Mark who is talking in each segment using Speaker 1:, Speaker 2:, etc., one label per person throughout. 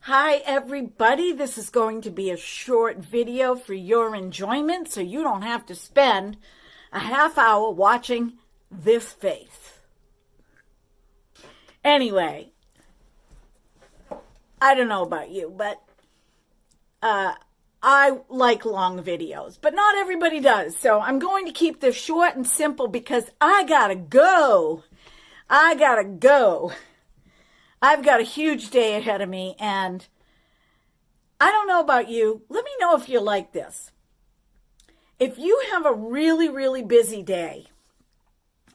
Speaker 1: Hi everybody, this is going to be a short video for your enjoyment so you don't have to spend a half hour watching this face. Anyway, I don't know about you, but I like long videos, but not everybody does. So I'm going to keep this short and simple because I gotta go. I've got a huge day ahead of me, and I don't know about you. Let me know if you like this. If you have a really, really busy day,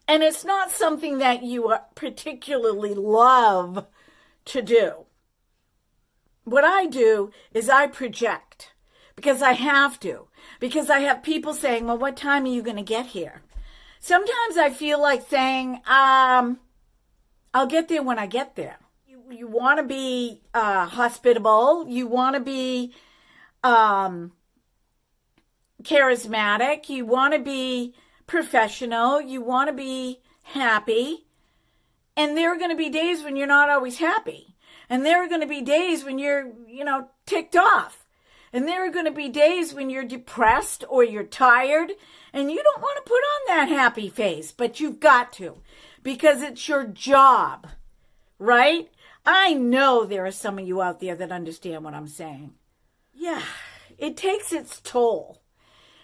Speaker 1: and it's not something that you particularly love to do, what I do is I project because I have to, because I have people saying, well, what time are you going to get here? Sometimes I feel like saying, I'll get there when I get there. You want to be hospitable. You want to be charismatic. You want to be professional. You want to be happy. And there are going to be days when you're not always happy. And there are going to be days when you're, ticked off. And there are going to be days when you're depressed or you're tired. And you don't want to put on that happy face, but you've got to, because it's your job, right? I know there are some of you out there that understand what I'm saying. Yeah, it takes its toll.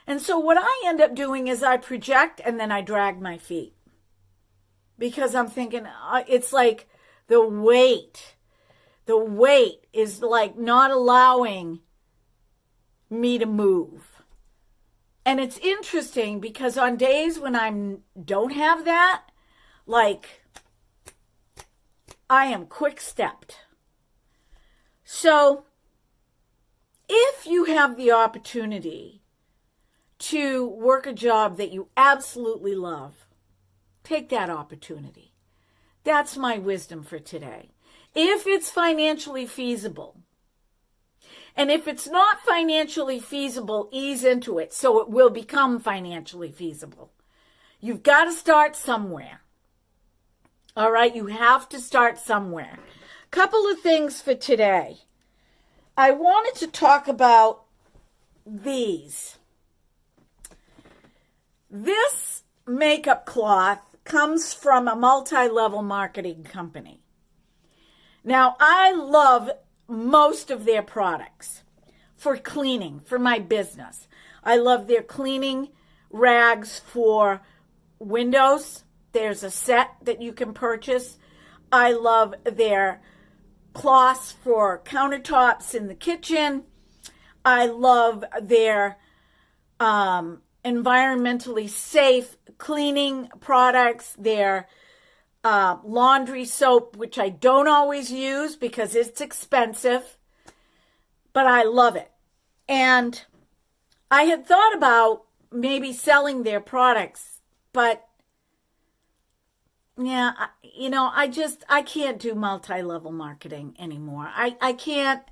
Speaker 1: And so what I end up doing is I project and then I drag my feet. Because I'm thinking, it's like the weight is like not allowing me to move. And it's interesting because on days when I don't have that, like, I am quick-stepped. So, if you have the opportunity to work a job that you absolutely love, take that opportunity. That's my wisdom for today. If it's financially feasible, and if it's not financially feasible, ease into it so it will become financially feasible. You've got to start somewhere. All right, you have to start somewhere. Couple of things for today. I wanted to talk about these. This makeup cloth comes from a multi-level marketing company. Now, I love most of their products for cleaning, for my business. I love their cleaning rags for windows. There's a set that you can purchase. I love their cloths for countertops in the kitchen. I love their environmentally safe cleaning products, their laundry soap, which I don't always use because it's expensive, but I love it. And I had thought about maybe selling their products, but yeah, I can't do multi-level marketing anymore. I can't.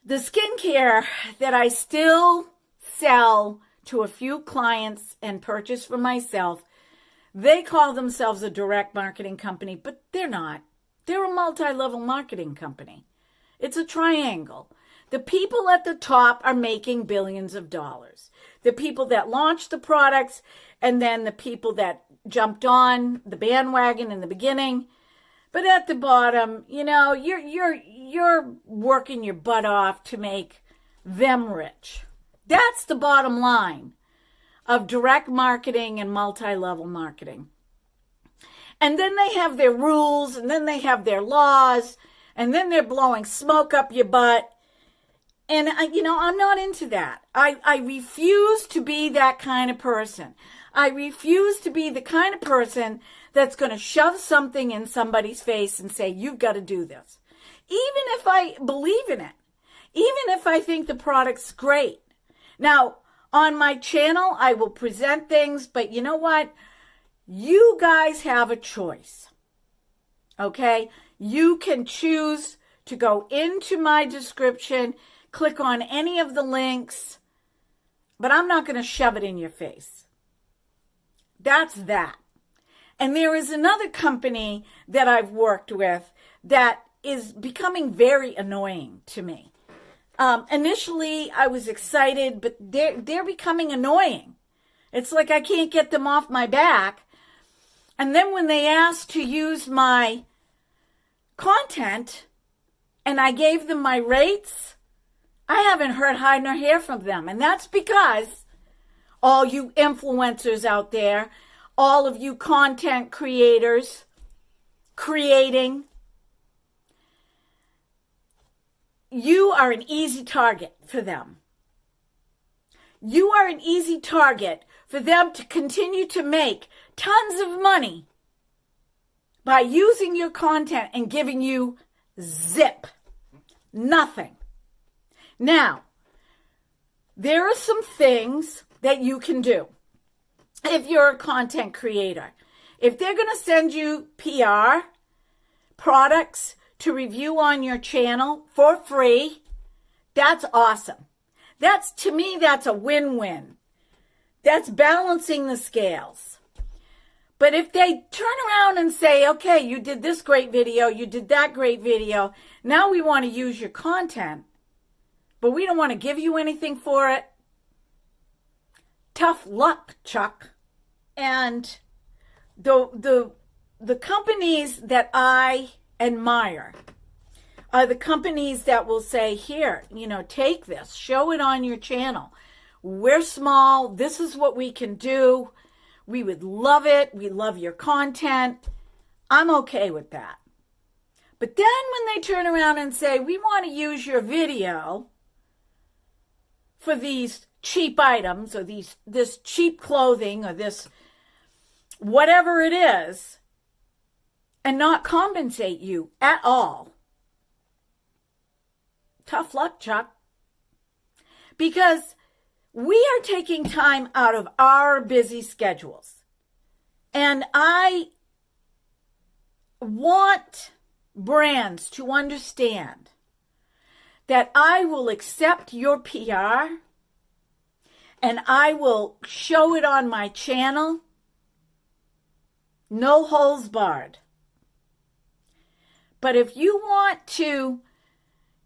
Speaker 1: The skincare that I still sell to a few clients and purchase for myself, they call themselves a direct marketing company, but they're not. They're a multi-level marketing company. It's a triangle. The people at the top are making billions of dollars. The people that launched the products, and then the people that jumped on the bandwagon in the beginning. But at the bottom, you're working your butt off to make them rich. That's the bottom line of direct marketing and multi-level marketing. And then they have their rules, and then they have their laws, and then they're blowing smoke up your butt. And, I'm not into that. I refuse to be that kind of person. I refuse to be the kind of person that's going to shove something in somebody's face and say, you've got to do this. Even if I believe in it. Even if I think the product's great. Now, on my channel, I will present things, but you know what? You guys have a choice. Okay? You can choose to go into my description, click on any of the links, but I'm not going to shove it in your face. That's that. And there is another company that I've worked with that is becoming very annoying to me. Initially, I was excited, but they're becoming annoying. It's like I can't get them off my back. And then when they asked to use my content and I gave them my rates, I haven't heard hide nor hair from them. And that's because all you influencers out there, all of you content creators creating, you are an easy target for them. You are an easy target for them to continue to make tons of money by using your content and giving you zip. Nothing. Now, there are some things that you can do if you're a content creator. If they're going to send you PR, products to review on your channel for free, that's awesome. To me, that's a win-win. That's balancing the scales. But if they turn around and say, okay, you did this great video, you did that great video, now we want to use your content, but we don't want to give you anything for it, tough luck, Chuck. And the companies that I admire are the companies that will say, here, take this, show it on your channel. We're small. This is what we can do. We would love it. We love your content. I'm okay with that. But then when they turn around and say, we want to use your video for these cheap items or this cheap clothing or this whatever it is, and not compensate you at all, tough luck, Chuck. Because we are taking time out of our busy schedules. And I want brands to understand that I will accept your PR and I will show it on my channel. No holes barred. But if you want to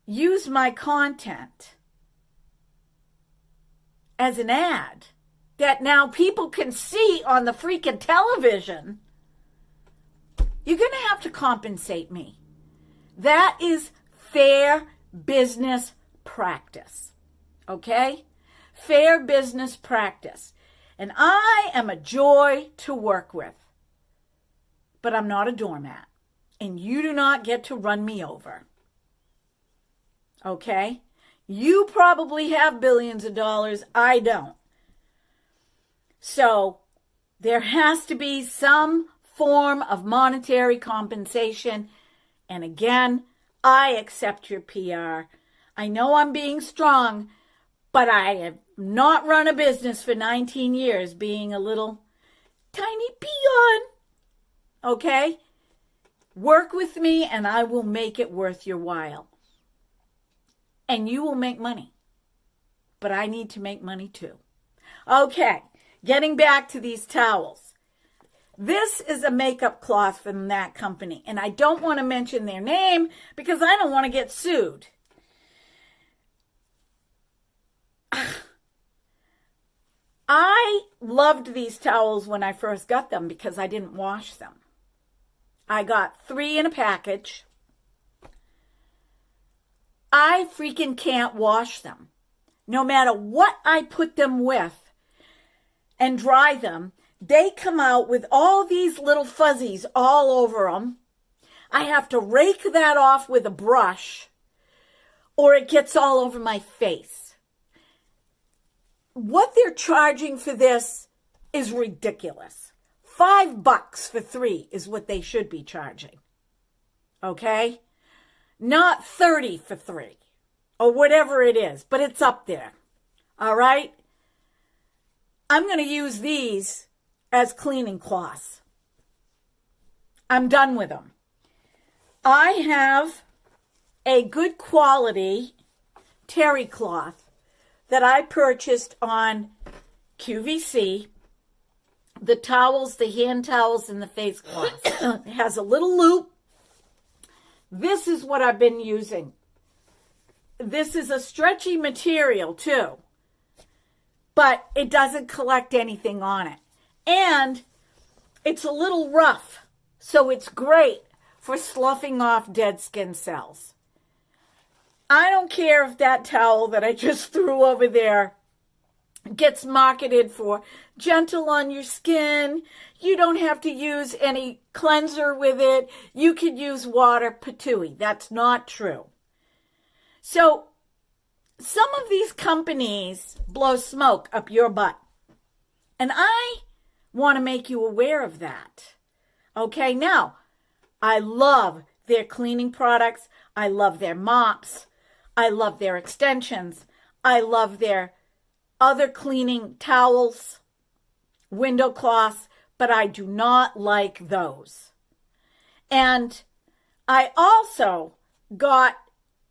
Speaker 1: use my content as an ad that now people can see on the freaking television, you're going to have to compensate me. That is fair business practice. Okay? Fair business practice. And I am a joy to work with. But I'm not a doormat. And you do not get to run me over. Okay? You probably have billions of dollars. I don't. So there has to be some form of monetary compensation. And again, I accept your PR. I know I'm being strong, but I have not run a business for 19 years being a little tiny peon. Okay? Work with me and I will make it worth your while. And you will make money. But I need to make money too. Okay, getting back to these towels. This is a makeup cloth from that company. And I don't want to mention their name because I don't want to get sued. I loved these towels when I first got them because I didn't wash them. I got 3 in a package. I freaking can't wash them. No matter what I put them with and dry them, they come out with all these little fuzzies all over them. I have to rake that off with a brush or it gets all over my face. What they're charging for this is ridiculous. $5 for 3 is what they should be charging. Okay? Not 30 for 3 or whatever it is, but it's up there. All right? I'm going to use these as cleaning cloths. I'm done with them. I have a good quality terry cloth that I purchased on QVC. The towels, the hand towels, and the face cloths. It has a little loop This is what I've been using. This is a stretchy material too, but it doesn't collect anything on it. And it's a little rough, so it's great for sloughing off dead skin cells. I don't care if that towel that I just threw over there gets marketed for gentle on your skin. You don't have to use any cleanser with it. You could use water, patooey. That's not true. So some of these companies blow smoke up your butt. And I want to make you aware of that. Okay, now, I love their cleaning products. I love their mops. I love their extensions. I love their other cleaning towels, window cloths, but I do not like those. And I also got,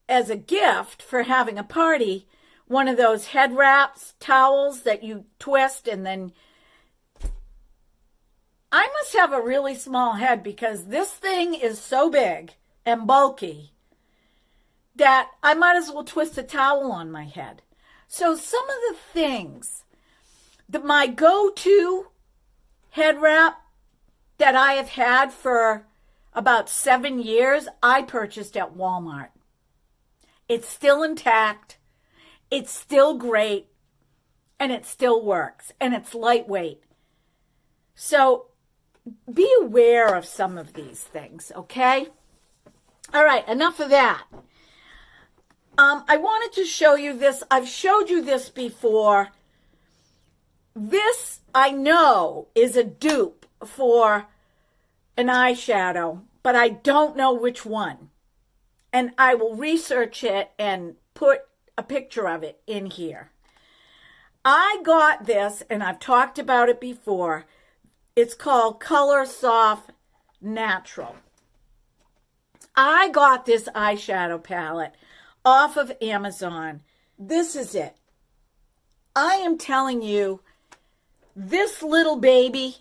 Speaker 1: as a gift for having a party, one of those head wraps towels that you twist, and then I must have a really small head because this thing is so big and bulky that I might as well twist a towel on my head. So some of the things that my go-to head wrap that I have had for about 7 years, I purchased at Walmart. It's still intact, it's still great, and it still works, and it's lightweight. So be aware of some of these things, okay? All right, enough of that. I wanted to show you this. I've showed you this before. This, I know, is a dupe for an eyeshadow, but I don't know which one. And I will research it and put a picture of it in here. I got this, and I've talked about it before. It's called Color Soft Natural. I got this eyeshadow palette off of Amazon. This is it. I am telling you, this little baby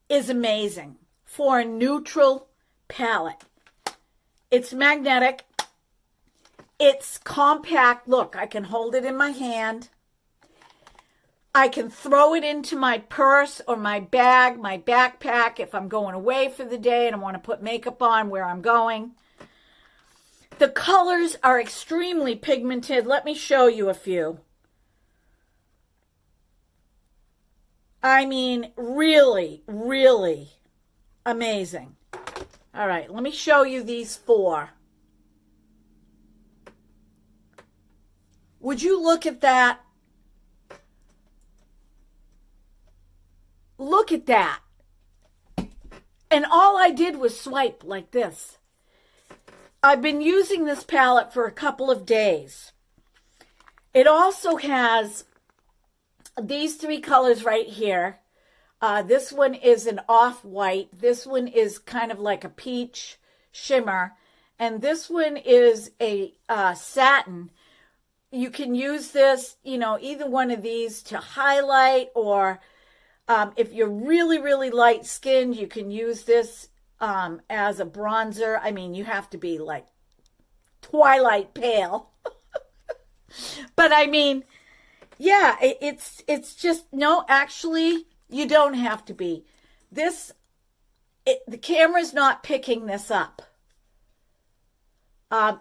Speaker 1: is amazing for a neutral palette. It's magnetic. It's compact. Look, I can hold it in my hand. I can throw it into my purse or my bag, my backpack if I'm going away for the day and I want to put makeup on where I'm going. The colors are extremely pigmented. Let me show you a few. I mean, really, really amazing. All right, let me show you these 4. Would you look at that? Look at that. And all I did was swipe like this. I've been using this palette for a couple of days. It also has these 3 colors right here. This one is an off-white. This one is kind of like a peach shimmer. And this one is a satin. You can use this, you know, either one of these to highlight, or if you're really, really light-skinned, you can use this as a bronzer. I mean, you have to be like twilight pale. But I mean, yeah, it's just, no, actually, you don't have to be. The camera's not picking this up.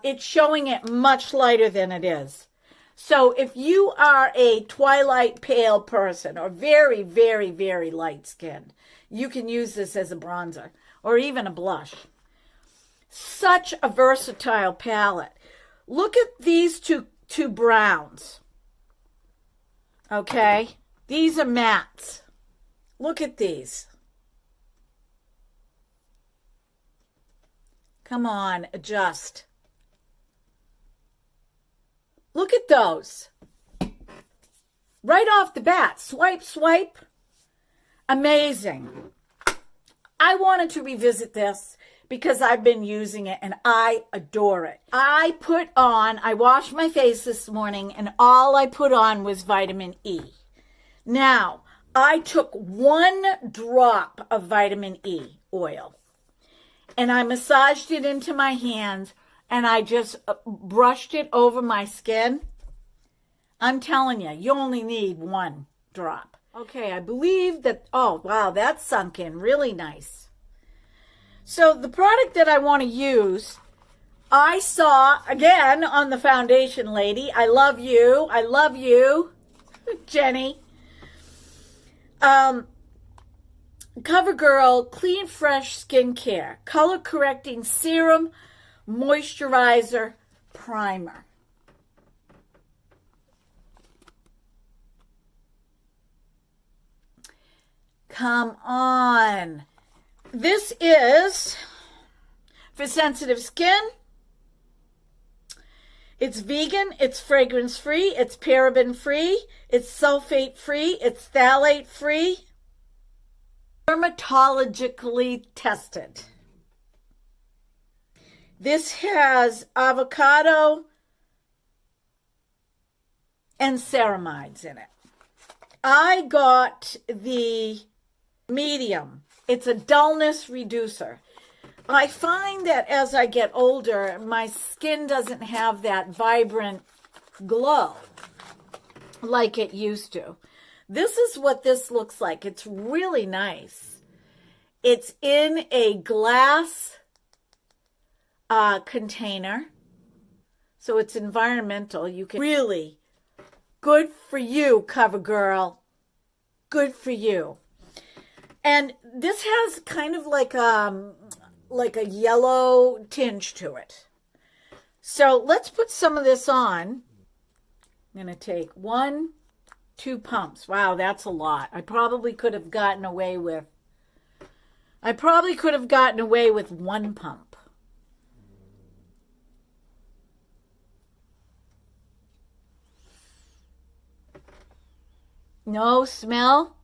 Speaker 1: It's showing it much lighter than it is. So if you are a twilight pale person or very, very, very light skinned, you can use this as a bronzer or even a blush. Such a versatile palette. Look at these two browns. Okay, these are mattes. Look at these. Come on, adjust. Look at those. Right off the bat, swipe, swipe. Amazing. I wanted to revisit this because I've been using it and I adore it. I washed my face this morning and all I put on was vitamin E. Now, I took 1 drop of vitamin E oil and I massaged it into my hands, and I just brushed it over my skin. I'm telling you, you only need one drop. Okay, I believe that, oh, wow, that's sunk in really nice. So the product that I want to use, I saw, again, on the foundation lady. I love you. I love you, Jenny. CoverGirl Clean Fresh Skincare Color Correcting Serum Moisturizer Primer. Come on. This is for sensitive skin. It's vegan, it's fragrance free, it's paraben free, it's sulfate free, it's phthalate free. Dermatologically tested. This has avocado and ceramides in it. I got the medium. It's a dullness reducer. I find that as I get older, my skin doesn't have that vibrant glow like it used to. This is what this looks like. It's really nice. It's in a glass container, so it's environmental. You can really, good for you, CoverGirl. Good for you. And this has kind of like a yellow tinge to it. So let's put some of this on. I'm going to take 2 pumps. Wow, that's a lot. I probably could have gotten away with 1 pump. No smell?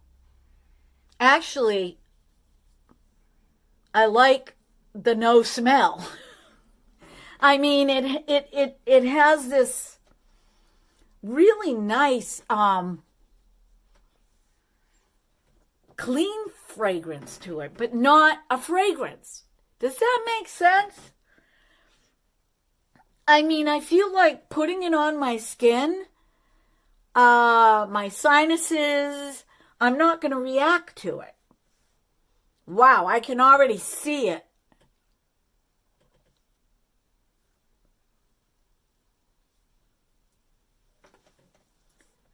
Speaker 1: Actually, I like the no smell. I mean, it has this really nice clean fragrance to it, but not a fragrance. Does that make sense? I mean, I feel like putting it on my skin, my sinuses, I'm not going to react to it. Wow, I can already see it.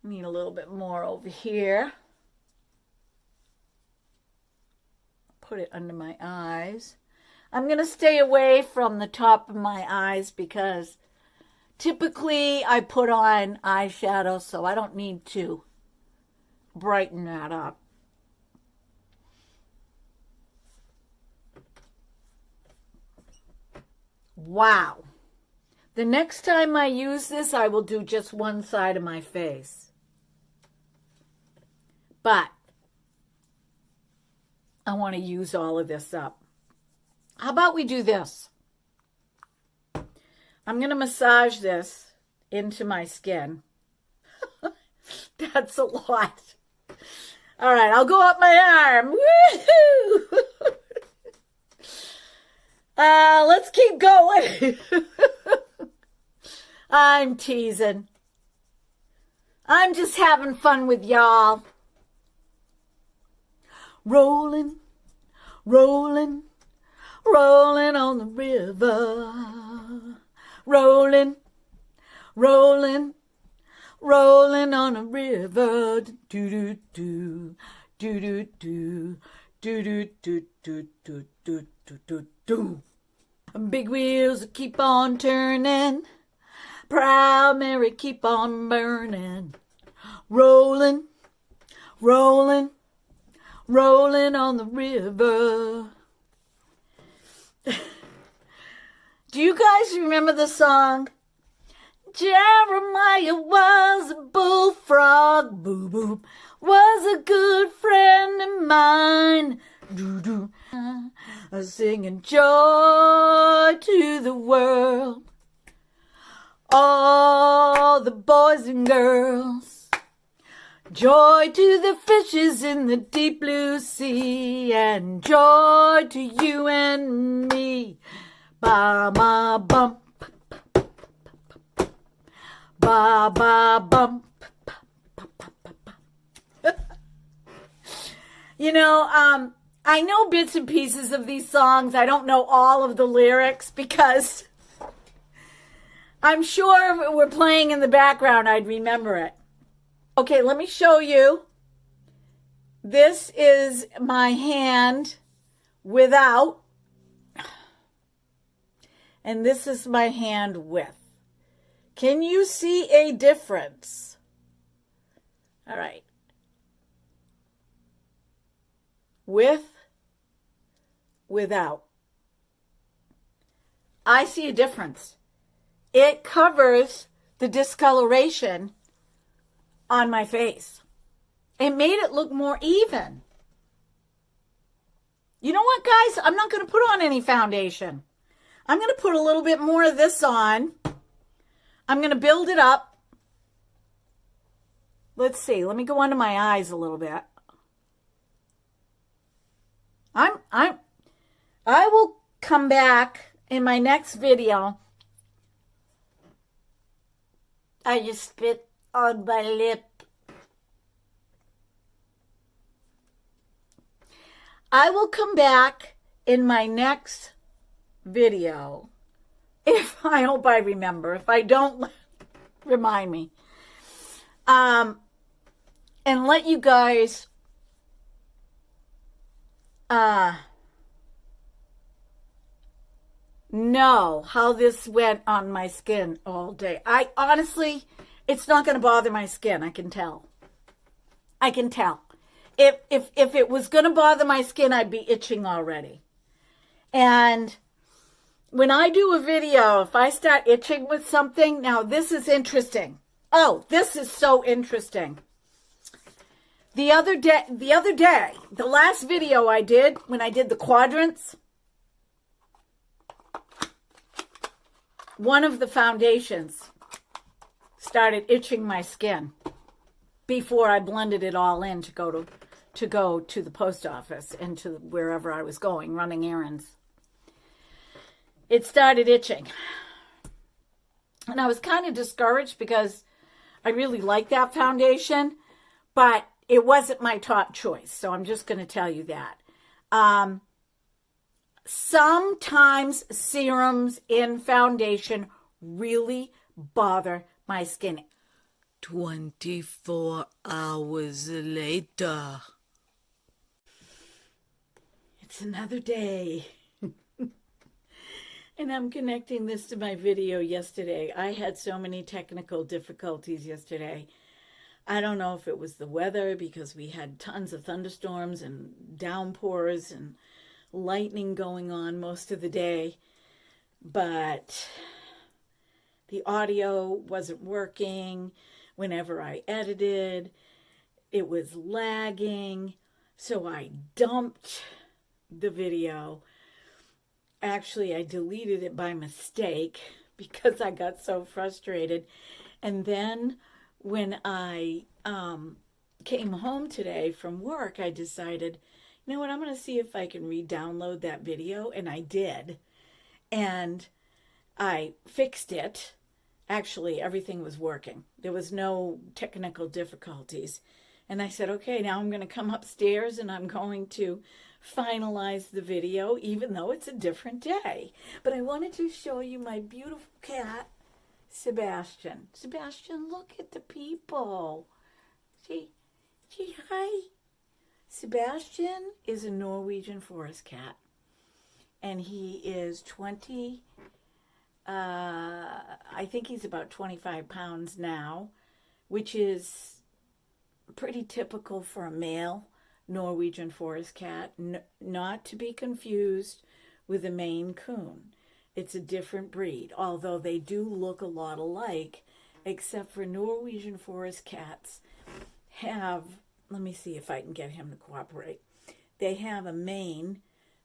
Speaker 1: Need a little bit more over here. Put it under my eyes. I'm going to stay away from the top of my eyes because typically I put on eyeshadow, so I don't need to brighten that up. Wow. The next time I use this, I will do just one side of my face. But I want to use all of this up. How about we do this? I'm going to massage this into my skin. That's a lot. All right, I'll go up my arm. Woohoo! Let's keep going. I'm teasing. I'm just having fun with y'all. Rolling, rolling, rolling on the river. Rolling, rolling, rolling on a river. Do do do do do do do do do do do do do do. Big wheels keep on turning. Proud Mary keep on burning. Rolling, rolling, rolling on the river. Do you guys remember the song? Jeremiah was a bullfrog, boo boo, was a good friend of mine. Doo doo, singing joy to the world. All the boys and girls Joy to the fishes in the deep blue sea, and joy to you and me. Ba ba bum, ba ba bum. You know, I know bits and pieces of these songs. I don't know all of the lyrics because I'm sure if it were playing in the background, I'd remember it. Okay, let me show you. This is my hand without, and this is my hand with. Can you see a difference? All right. With, without. I see a difference. It covers the discoloration on my face. It made it look more even. You know what, guys? I'm not going to put on any foundation. I'm going to put a little bit more of this on. I'm going to build it up. Let's see. Let me go under my eyes a little bit. I will come back in my next video. I just spit on my lip. I will come back in my next video. I hope I remember. If I don't, remind me. And let you guys know how this went on my skin all day. I honestly, it's not going to bother my skin. I can tell. I can tell. If it was going to bother my skin, I'd be itching already. And when I do a video, if I start itching with something, now this is interesting. Oh, this is so interesting. The other day, the last video I did, when I did the quadrants, one of the foundations started itching my skin before I blended it all in to go to the post office and to wherever I was going, running errands. It started itching. And I was kind of discouraged because I really like that foundation, but it wasn't my top choice. So I'm just going to tell you that. Sometimes serums in foundation really bother my skin.
Speaker 2: 24 hours later.
Speaker 1: It's another day. And I'm connecting this to my video yesterday. I had so many technical difficulties yesterday. I don't know if it was the weather because we had tons of thunderstorms and downpours and lightning going on most of the day. But the audio wasn't working. Whenever I edited, it was lagging. So I dumped the video. Actually, I deleted it by mistake because I got so frustrated. And then when I came home today from work, I decided, you know what, I'm going to see if I can re-download that video. And I did. And I fixed it. Actually, everything was working. There was no technical difficulties. And I said, okay, now I'm going to come upstairs and I'm going to finalize the video, even though it's a different day. But I wanted to show you my beautiful cat, Sebastian. Sebastian, look at the people. Say hi. Sebastian is a Norwegian Forest Cat. And he is 20, I think he's about 25 pounds now, which is pretty typical for a male Norwegian Forest Cat, not to be confused with a Maine Coon. It's a different breed, although they do look a lot alike, except for Norwegian Forest Cats have, let me see if I can get him to cooperate. They have a mane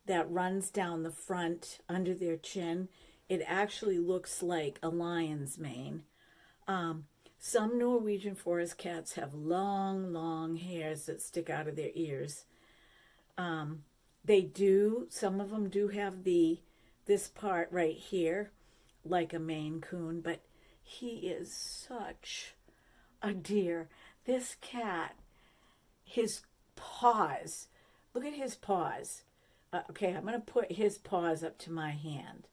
Speaker 1: that runs down the front under their chin. It actually looks like a lion's mane. Some Norwegian forest cats have long, long hairs that stick out of their ears. Some of them do have this part right here, like a Maine Coon, but he is such a dear. This cat, his paws, look at his paws. Okay, I'm going to put his paws up to my hand.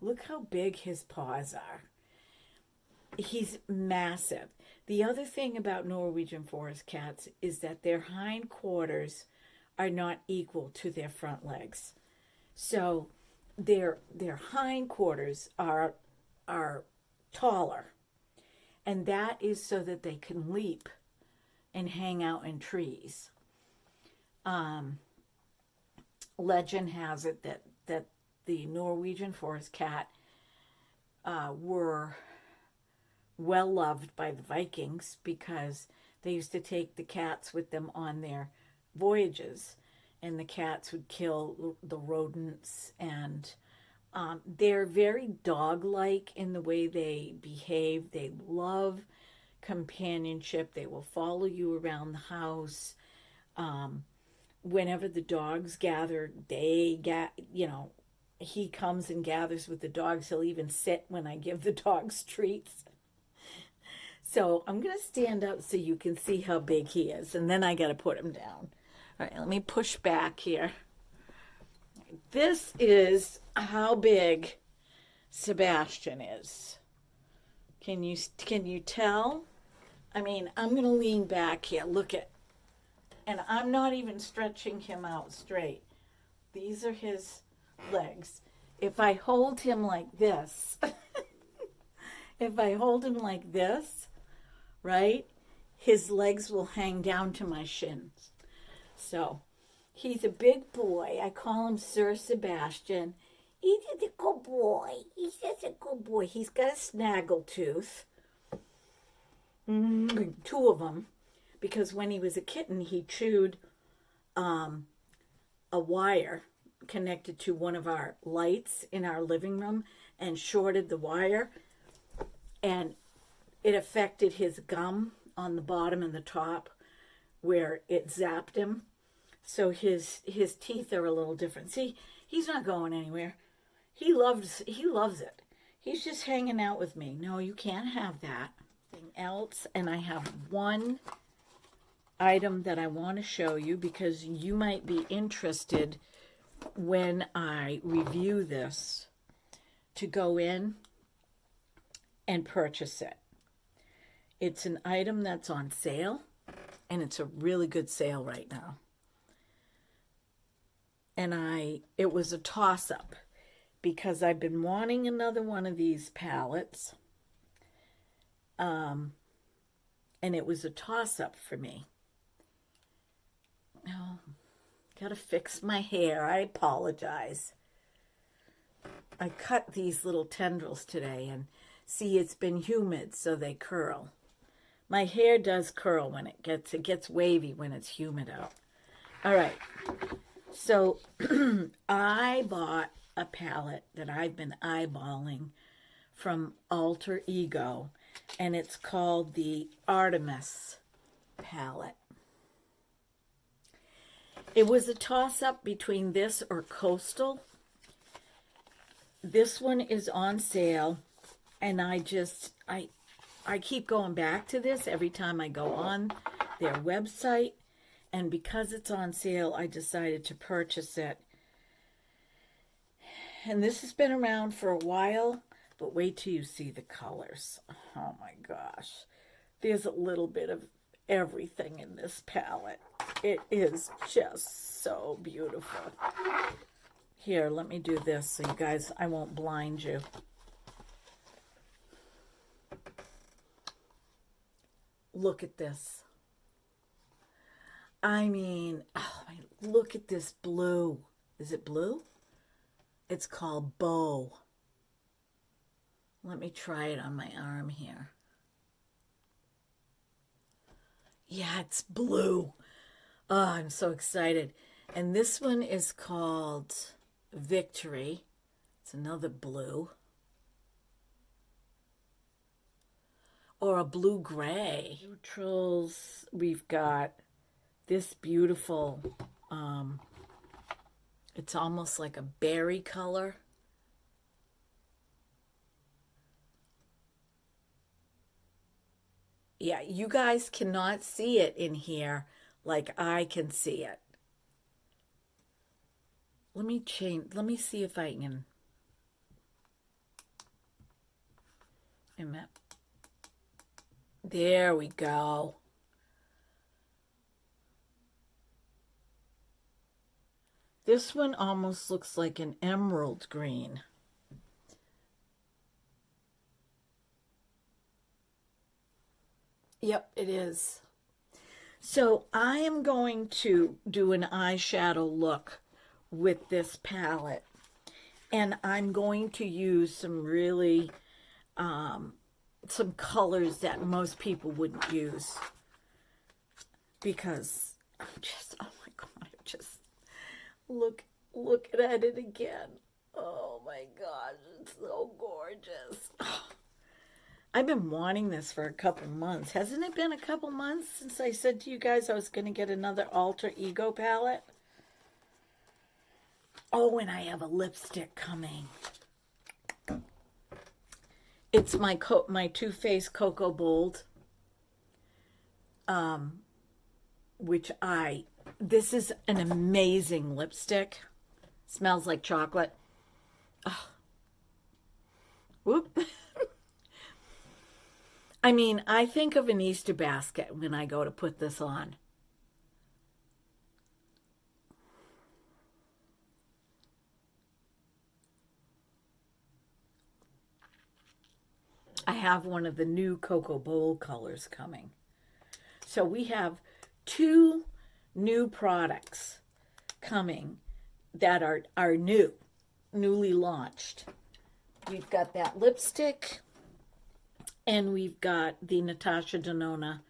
Speaker 1: Look how big his paws are. He's massive. The other thing about Norwegian forest cats is that their hindquarters are not equal to their front legs. So their hindquarters are taller. And that is so that they can leap and hang out in trees. Legend has it that the Norwegian forest cat were well loved by the Vikings because they used to take the cats with them on their voyages, and the cats would kill the rodents, and they're very dog-like in the way they behave. They love companionship. They will follow you around the house. Whenever the dogs gather, he comes and gathers with the dogs. He'll even sit when I give the dogs treats. So I'm going to stand up so you can see how big he is, and then I got to put him down. All right, let me push back here. This is how big Sebastian is. Can you tell? I mean, I'm going to lean back here. Look at, and I'm not even stretching him out straight. These are his legs. If I hold him like this, right, his legs will hang down to my shins. So he's a big boy. I call him Sir Sebastian. He's a good boy. He's just a good boy. He's got a snaggle tooth. Two of them. Because when he was a kitten, he chewed a wire connected to one of our lights in our living room and shorted the wire. And it affected his gum on the bottom and the top where it zapped him. So his teeth are a little different. See, he's not going anywhere. He loves it. He's just hanging out with me. No, you can't have that. Anything else? And I have one item that I want to show you because you might be interested when I review this to go in and purchase it. It's an item that's on sale, and it's a really good sale right now. And it was a toss-up because I've been wanting another one of these palettes. And it was a toss-up for me. Oh, gotta fix my hair. I apologize. I cut these little tendrils today, and see, it's been humid, so they curl. My hair does curl when it gets wavy when it's humid out. All right. So I bought a palette that I've been eyeballing from Alter Ego, and it's called the Artemis palette. It was a toss-up between this or Coastal. This one is on sale, and I keep going back to this every time I go on their website. And because it's on sale, I decided to purchase it. And this has been around for a while, but wait till you see the colors. Oh my gosh. There's a little bit of everything in this palette. It is just so beautiful. Here, let me do this so you guys, I won't blind you. Look at this. I mean, look at this blue. Is it blue? It's called Bow. Let me try it on my arm here. Yeah, it's blue. Oh, I'm so excited. And this one is called Victory. It's another blue. or a blue-gray. Neutrals, we've got this beautiful, it's almost like a berry color. Yeah, you guys cannot see it in here like I can see it. Let me see if I can. Wait a minute. There we go. This one almost looks like an emerald green. Yep, it is. So I am going to do an eyeshadow look with this palette. And I'm going to use some really, some colors that most people wouldn't use. Because I'm just, oh my God, just look at it again. Oh my gosh, it's so gorgeous. I've been wanting this for a couple months. Hasn't it been a couple months since I said to you guys I was going to get another Alter Ego palette? Oh, and I have a lipstick coming. It's my Too Faced Cocoa Bold. This is an amazing lipstick. Smells like chocolate. Oh. Whoop. I mean, I think of an Easter basket when I go to put this on. I have one of the new Cocoa Bowl colors coming. So we have 2 new products coming that are newly launched. We've got that lipstick, and we've got the Natasha Denona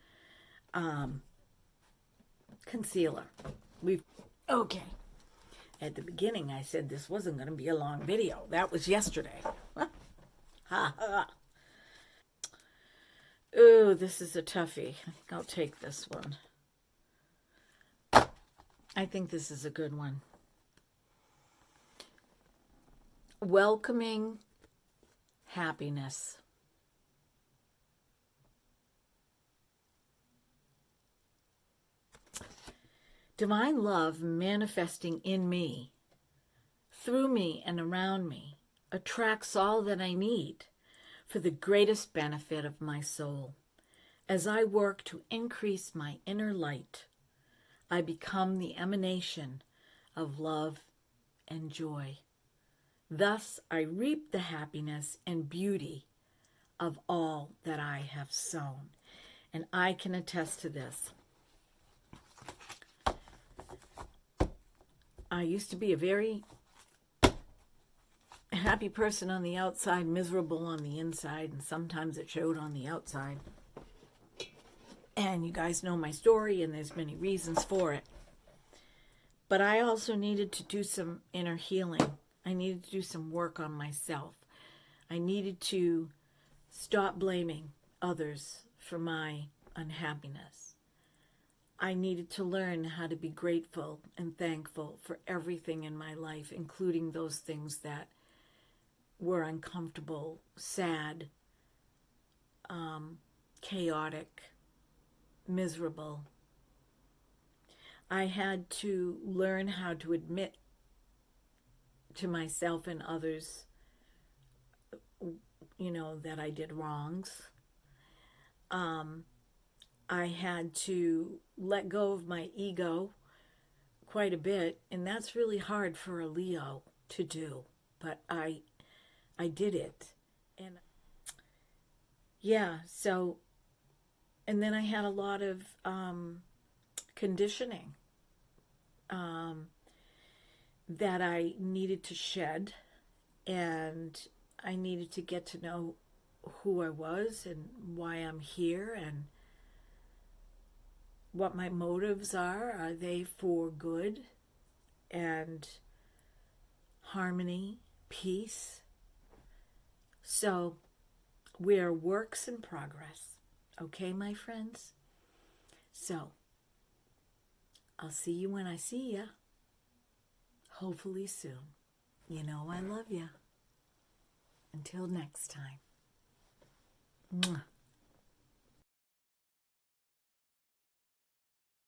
Speaker 1: concealer. Okay. At the beginning, I said this wasn't going to be a long video. That was yesterday. Ha ha. Ooh, this is a toughie. I think I'll take this one. I think this is a good one. Welcoming happiness. Divine love manifesting in me, through me and around me, attracts all that I need for the greatest benefit of my soul. As I work to increase my inner light, I become the emanation of love and joy. Thus, I reap the happiness and beauty of all that I have sown. And I can attest to this. I used to be a very happy person on the outside, miserable on the inside, and sometimes it showed on the outside. And you guys know my story, and there's many reasons for it. But I also needed to do some inner healing. I needed to do some work on myself. I needed to stop blaming others for my unhappiness. I needed to learn how to be grateful and thankful for everything in my life, including those things that were uncomfortable, sad, chaotic, miserable. I had to learn how to admit to myself and others, that I did wrongs. I had to let go of my ego quite a bit, and that's really hard for a Leo to do, but I did it. And yeah, so, and then I had a lot of conditioning that I needed to shed, and I needed to get to know who I was and why I'm here and what my motives are. Are they for good and harmony, peace? So we are works in progress. Okay, my friends? So, I'll see you when I see ya. Hopefully soon. You know I love ya. Until next time. Mwah.